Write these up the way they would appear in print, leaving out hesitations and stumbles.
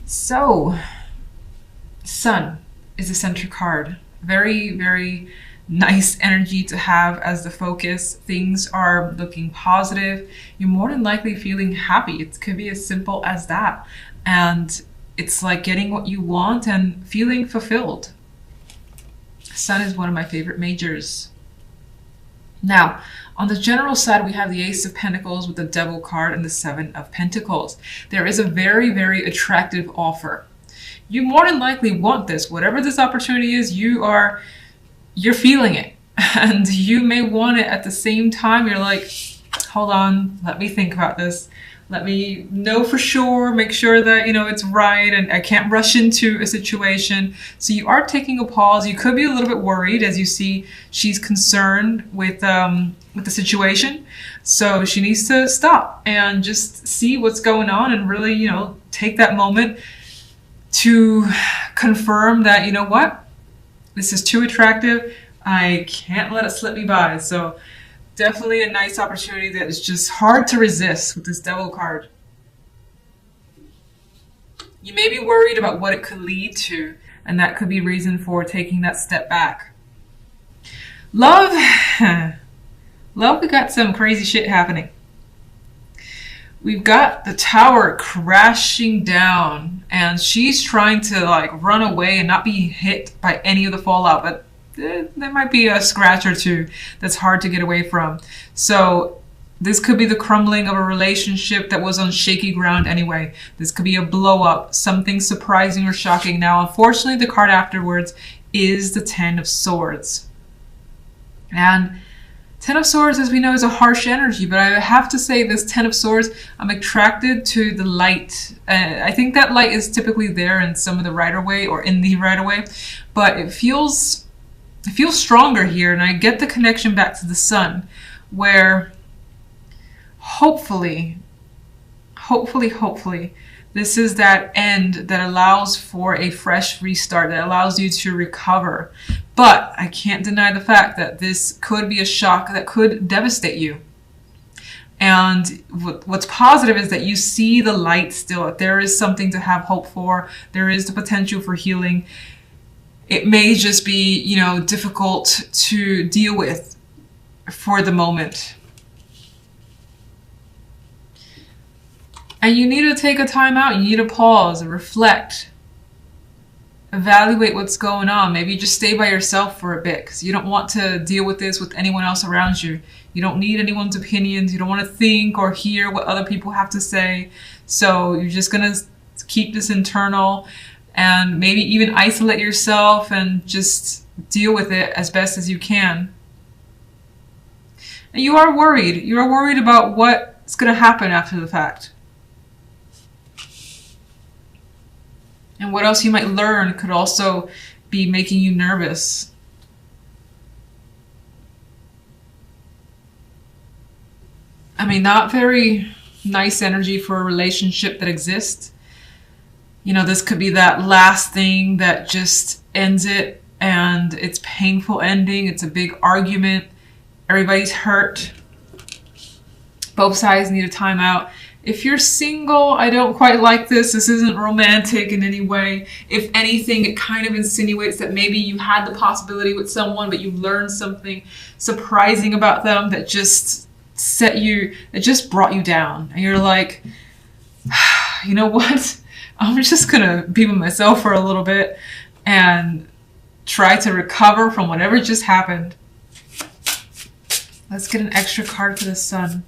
So, Sun is the center card. Very, very nice energy to have as the focus. Things are looking positive. You're more than likely feeling happy. It could be as simple as that. And it's like getting what you want and feeling fulfilled. Sun is one of my favorite majors. Now, on the general side, we have the Ace of Pentacles with the Devil card and the Seven of Pentacles. There is a very, very attractive offer. You more than likely want this. Whatever this opportunity is, you're feeling it. And you may want it at the same time. You're like, hold on, let me think about this. Let me know for sure, make sure that, it's right, and I can't rush into a situation. So you are taking a pause. You could be a little bit worried as you see she's concerned with the situation. So she needs to stop and just see what's going on and really, take that moment to confirm that, you know what, this is too attractive. I can't let it slip me by. So definitely a nice opportunity that is just hard to resist with this Devil card. You may be worried about what it could lead to, and that could be reason for taking that step back. Love, we got some crazy shit happening. We've got the tower crashing down, and she's trying to run away and not be hit by any of the fallout, but there might be a scratch or two that's hard to get away from. So this could be the crumbling of a relationship that was on shaky ground anyway. This could be a blow up, something surprising or shocking. Now, unfortunately, the card afterwards is the Ten of Swords. And Ten of Swords, as we know, is a harsh energy, but I have to say this Ten of Swords, I'm attracted to the light. I think that light is typically there in some of the Rider-Waite or in the Rider-Waite, but it feels stronger here, and I get the connection back to the Sun, where hopefully, this is that end that allows for a fresh restart, that allows you to recover. But I can't deny the fact that this could be a shock that could devastate you. And what's positive is that you see the light still, that there is something to have hope for, there is the potential for healing. It may just be, difficult to deal with for the moment. And you need to take a time out. You need to pause and reflect. Evaluate what's going on. Maybe just stay by yourself for a bit because you don't want to deal with this with anyone else around you. You don't need anyone's opinions. You don't want to think or hear what other people have to say. So you're just going to keep this internal and maybe even isolate yourself and just deal with it as best as you can. And you are worried. You are worried about what's going to happen after the fact. And what else you might learn could also be making you nervous. I mean, not very nice energy for a relationship that exists. This could be that last thing that just ends it, and it's painful ending. It's a big argument. Everybody's hurt. Both sides need a timeout. If you're single, I don't quite like this. This isn't romantic in any way. If anything, it kind of insinuates that maybe you had the possibility with someone, but you learned something surprising about them that just brought you down. And you're like, you know what? I'm just gonna be with myself for a little bit and try to recover from whatever just happened. Let's get an extra card for the Sun.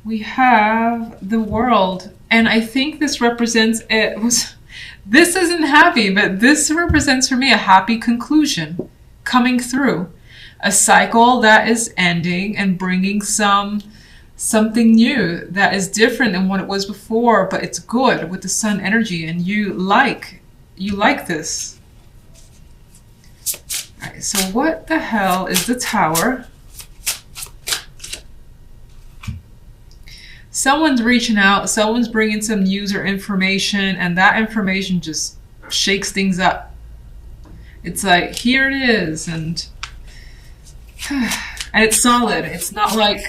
We have the World, and I think this represents this isn't happy, but this represents for me a happy conclusion coming through. A cycle that is ending and bringing something new that is different than what it was before, but it's good with the Sun energy, and you like this. All right, so what the hell is the Tower? Someone's reaching out, someone's bringing some news or information, and that information just shakes things up. It's like, here it is, and it's solid. It's not like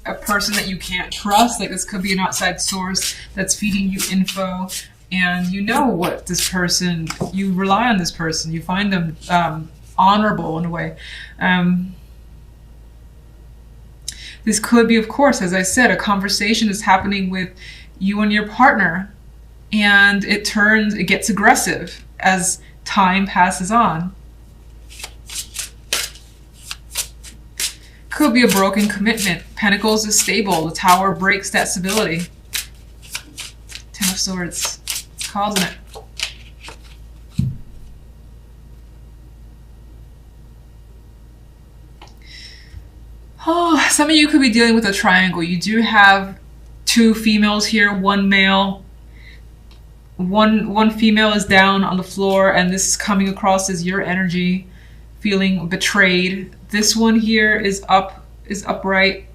a person that you can't trust. Like this could be an outside source that's feeding you info, and you know what this person, you rely on this person, you find them honorable in a way. This could be, of course, as I said, a conversation is happening with you and your partner, and it gets aggressive as time passes on. Could be a broken commitment. Pentacles is stable. The Tower breaks that stability. Ten of Swords. It's causing it. Oh, some of you could be dealing with a triangle. You do have two females here, one male. One female is down on the floor, and this is coming across as your energy, feeling betrayed. This one here is upright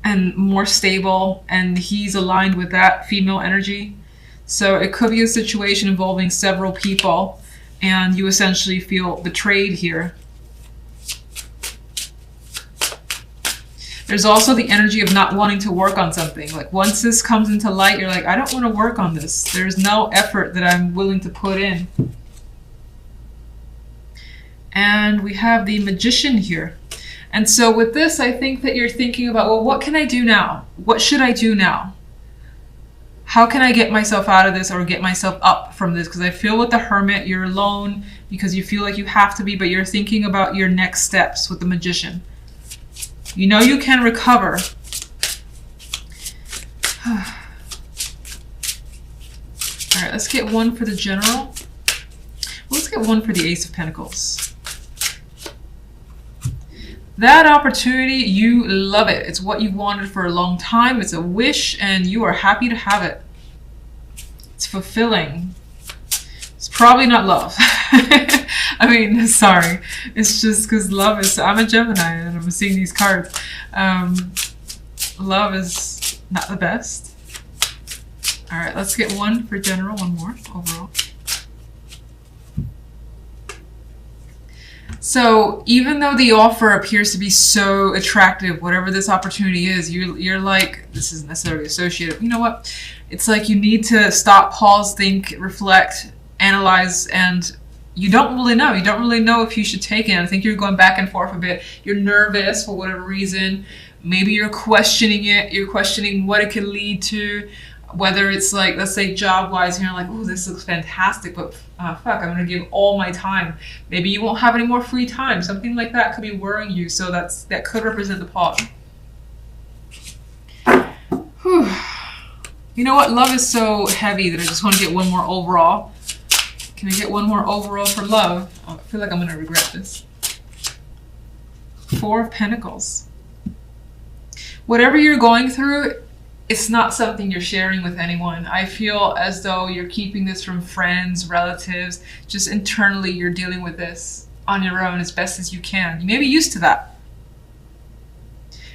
and more stable, and he's aligned with that female energy. So it could be a situation involving several people, and you essentially feel betrayed here. There's also the energy of not wanting to work on something. Like once this comes into light, you're like, I don't want to work on this. There's no effort that I'm willing to put in. And we have the Magician here. And so with this, I think that you're thinking about, well, what can I do now? What should I do now? How can I get myself out of this or get myself up from this? Because I feel with the Hermit, you're alone because you feel like you have to be, but you're thinking about your next steps with the Magician. You know you can recover. All right, let's get one for the General. Let's get one for the Ace of Pentacles. That opportunity, you love it. It's what you've wanted for a long time. It's a wish, and you are happy to have it. It's fulfilling. It's probably not love. I mean, sorry. It's just because love is... I'm a Gemini, and I'm seeing these cards. Love is not the best. All right, let's get one for General, one more overall. So even though the offer appears to be so attractive, whatever this opportunity is, you're like, this isn't necessarily associated. You know what? It's like you need to stop, pause, think, reflect, analyze, and you don't really know. You don't really know if you should take it. I think you're going back and forth a bit. You're nervous for whatever reason. Maybe you're questioning it. You're questioning what it could lead to. Whether it's like, let's say job-wise, you're like, oh, this looks fantastic, but fuck, I'm gonna give all my time. Maybe you won't have any more free time. Something like that could be worrying you, so that could represent the pause. Whew. You know what? Love is so heavy that I just want to get one more overall. Can I get one more overall for love? Oh, I feel like I'm gonna regret this. Four of Pentacles. Whatever you're going through, it's not something you're sharing with anyone. I feel as though you're keeping this from friends, relatives. Just internally, you're dealing with this on your own as best as you can. You may be used to that.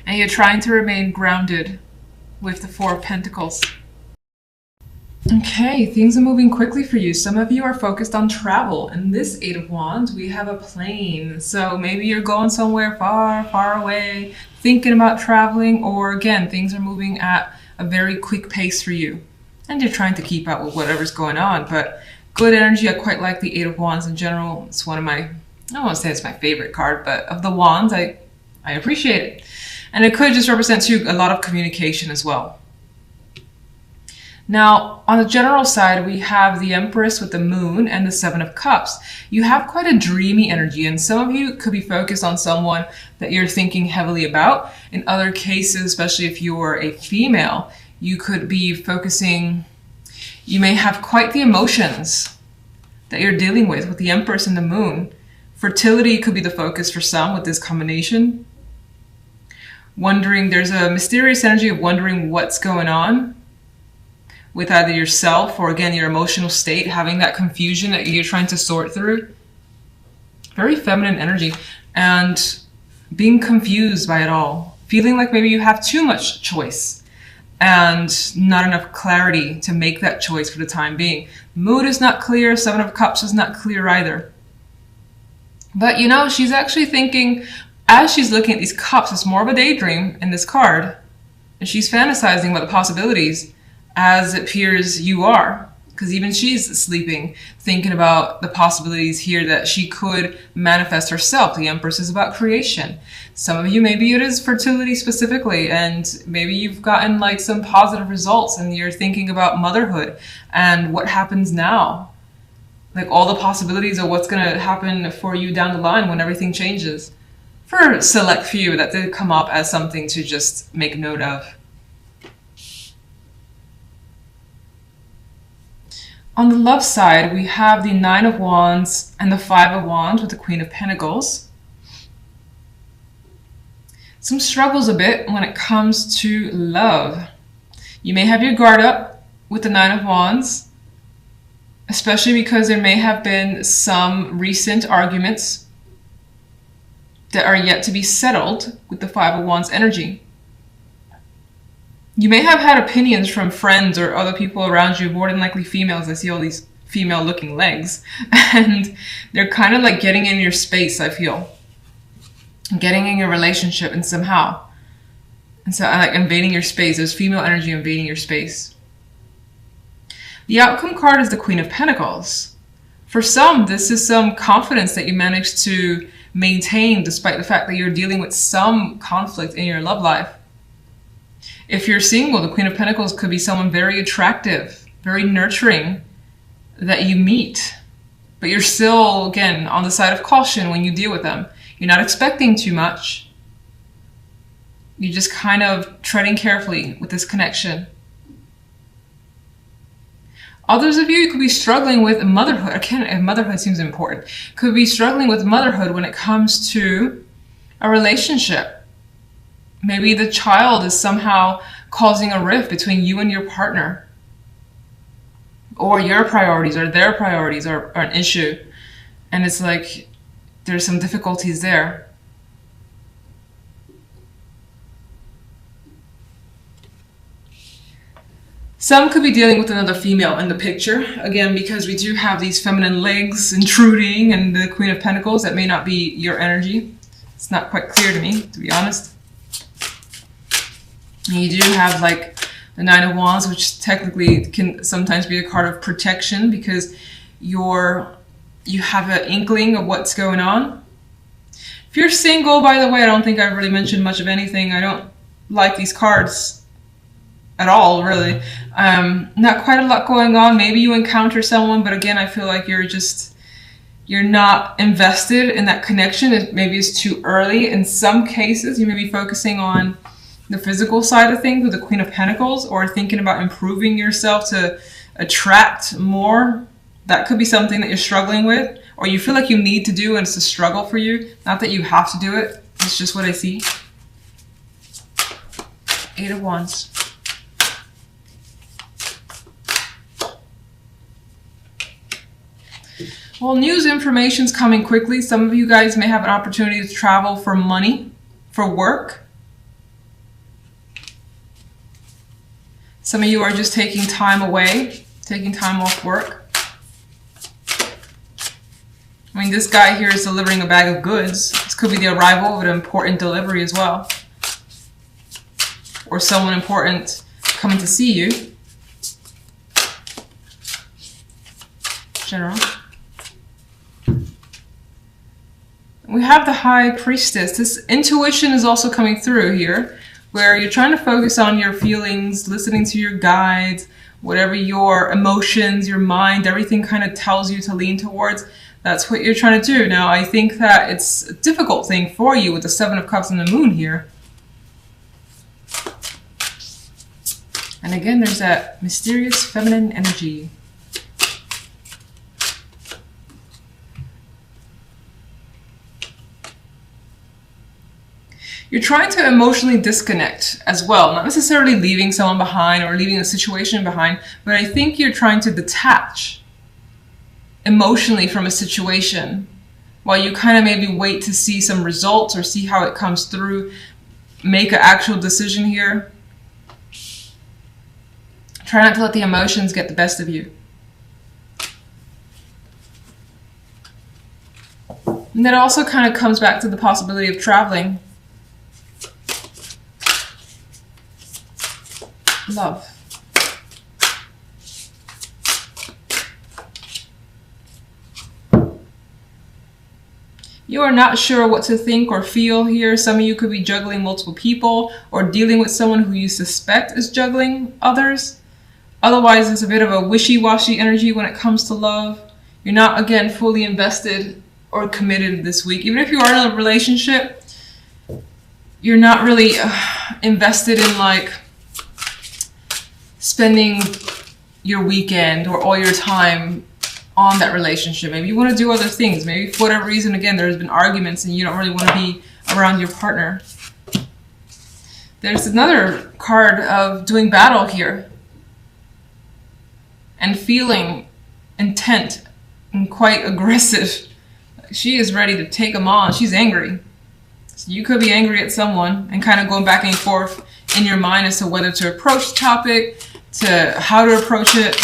And you're trying to remain grounded with the Four of Pentacles. Okay, things are moving quickly for you. Some of you are focused on travel. In this Eight of Wands, we have a plane. So maybe you're going somewhere far, far away, thinking about traveling, or again, things are moving at a very quick pace for you. And you're trying to keep up with whatever's going on, but good energy. I quite like the Eight of Wands in general. It's one of my, I don't want to say it's my favorite card, but of the Wands, I appreciate it. And it could just represent to you a lot of communication as well. Now, on the general side, we have the Empress with the Moon and the Seven of Cups. You have quite a dreamy energy, and some of you could be focused on someone that you're thinking heavily about. In other cases, especially if you're a female, you could be focusing, you may have quite the emotions that you're dealing with the Empress and the Moon. Fertility could be the focus for some with this combination. Wondering, there's a mysterious energy of wondering what's going on with either yourself or, again, your emotional state, having that confusion that you're trying to sort through. Very feminine energy, and being confused by it all. Feeling like maybe you have too much choice and not enough clarity to make that choice for the time being. Mood is not clear, Seven of Cups is not clear either. But you know, she's actually thinking, As she's looking at these cups, it's more of a daydream in this card. And she's fantasizing about the possibilities as it appears you are. Because even she's sleeping, thinking about the possibilities here that she could manifest herself. The Empress is about creation. Some of you, maybe it is fertility specifically, and maybe you've gotten like some positive results and you're thinking about motherhood and what happens now. Like all the possibilities of what's going to happen for you down the line when everything changes. For a select few, that did come up as something to just make note of. On the love side, we have the Nine of Wands and the Five of Wands with the Queen of Pentacles. Some struggles a bit when it comes to love. You may have your guard up with the Nine of Wands, especially because there may have been some recent arguments that are yet to be settled with the Five of Wands energy. You may have had opinions from friends or other people around you, more than likely females. I see all these female looking legs, and they're kind of like getting in your space, I feel. Getting in your relationship and somehow. And so I like invading your space. There's female energy invading your space. The outcome card is the Queen of Pentacles. For some, this is some confidence that you managed to maintain despite the fact that you're dealing with some conflict in your love life. If you're single, the Queen of Pentacles could be someone very attractive, very nurturing that you meet. But you're still, again, on the side of caution when you deal with them. You're not expecting too much. You're just kind of treading carefully with this connection. Others of you could be struggling with motherhood. Again, motherhood seems important. Could be struggling with motherhood when it comes to a relationship. Maybe the child is somehow causing a rift between you and your partner. Or your priorities or their priorities are an issue. And it's like there's some difficulties there. Some could be dealing with another female in the picture. Again, because we do have these feminine legs intruding and the Queen of Pentacles, that may not be your energy. It's not quite clear to me, to be honest. And you do have like the Nine of Wands, which technically can sometimes be a card of protection because you have an inkling of what's going on. If you're single, by the way, I don't think I've really mentioned much of anything. I don't like these cards at all, really. Not quite a lot going on. Maybe you encounter someone, but again, I feel like you're not invested in that connection. Maybe it's too early. In some cases, you may be focusing on the physical side of things with the Queen of Pentacles, or thinking about improving yourself to attract more. That could be something that you're struggling with, or you feel like you need to do and it's a struggle for you. Not that you have to do it. It's just what I see. Eight of Wands. Well, news information's coming quickly. Some of you guys may have an opportunity to travel for money, for work. Some of you are just taking time away, taking time off work. I mean, this guy here is delivering a bag of goods. This could be the arrival of an important delivery as well. Or someone important coming to see you. General. We have the High Priestess. This intuition is also coming through here, where you're trying to focus on your feelings, listening to your guides, whatever your emotions, your mind, everything kind of tells you to lean towards. That's what you're trying to do. Now, I think that it's a difficult thing for you with the Seven of Cups and the Moon here. And again, there's that mysterious feminine energy. You're trying to emotionally disconnect as well, not necessarily leaving someone behind or leaving a situation behind, but I think you're trying to detach emotionally from a situation while you kind of maybe wait to see some results or see how it comes through, make an actual decision here. Try not to let the emotions get the best of you. And that also kind of comes back to the possibility of traveling. Love. You are not sure what to think or feel here. Some of you could be juggling multiple people or dealing with someone who you suspect is juggling others. Otherwise, it's a bit of a wishy-washy energy when it comes to love. You're not, again, fully invested or committed this week. Even if you are in a relationship, you're not really invested in like spending your weekend or all your time on that relationship. Maybe you want to do other things. Maybe for whatever reason, again, there's been arguments and you don't really want to be around your partner. There's another card of doing battle here and feeling intent and quite aggressive. She is ready to take them on. She's angry. So you could be angry at someone and kind of going back and forth in your mind as to whether to approach the topic, to how to approach it.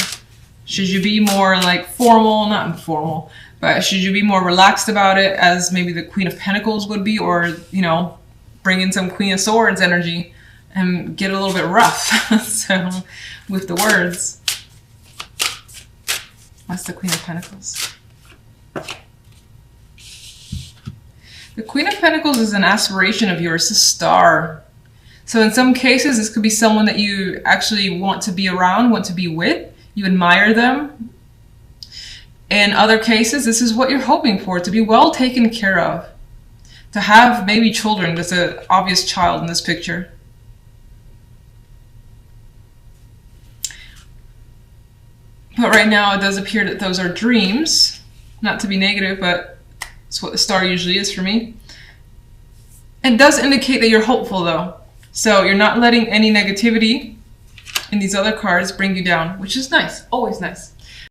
Should you be more like formal, not informal, but should you be more relaxed about it as maybe the Queen of Pentacles would be, or, you know, bring in some Queen of Swords energy and get a little bit rough. So with the words, that's the Queen of Pentacles. The Queen of Pentacles is an aspiration of yours, a star. So in some cases, this could be someone that you actually want to be around, want to be with. You admire them. In other cases, this is what you're hoping for, to be well taken care of. To have maybe children. There's an obvious child in this picture. But right now it does appear that those are dreams. Not to be negative, but it's what the star usually is for me. It does indicate that you're hopeful though. So you're not letting any negativity in these other cards bring you down, which is nice, always nice.